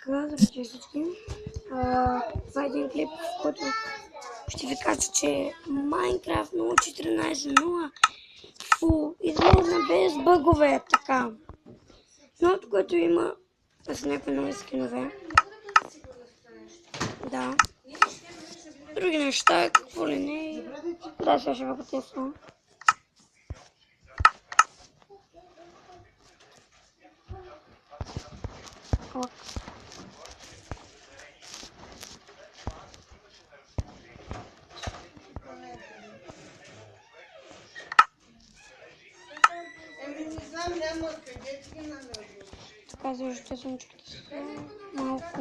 Здравейте всички! Това е един клип, в който ще ви кажа, че Minecraft 0.14.0 изглежда без бъгове, така. Новото, което има, са някакви нови скинове. Да. Други неща, какво ли не. Да, сега ще ви го тествам. Така, защото съм чута малко.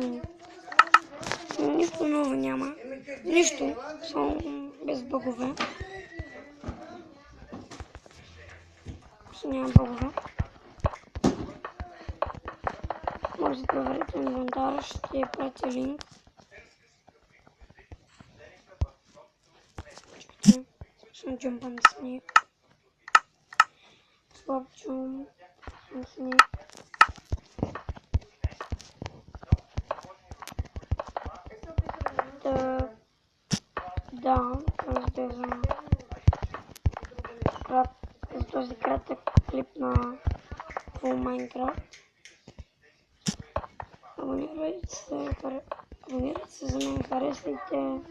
Нищо ново няма. Нищо. Само без бъгове. Няма бъгове. Може да проверите инвентара, ще пратя линк. Ще джумпам на сниг. Слаб джумп на сниг. Да, за този кратък клип на Full Minecraft. Абонирайте се за мен, харесайте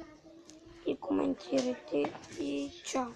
и коментирайте и чао!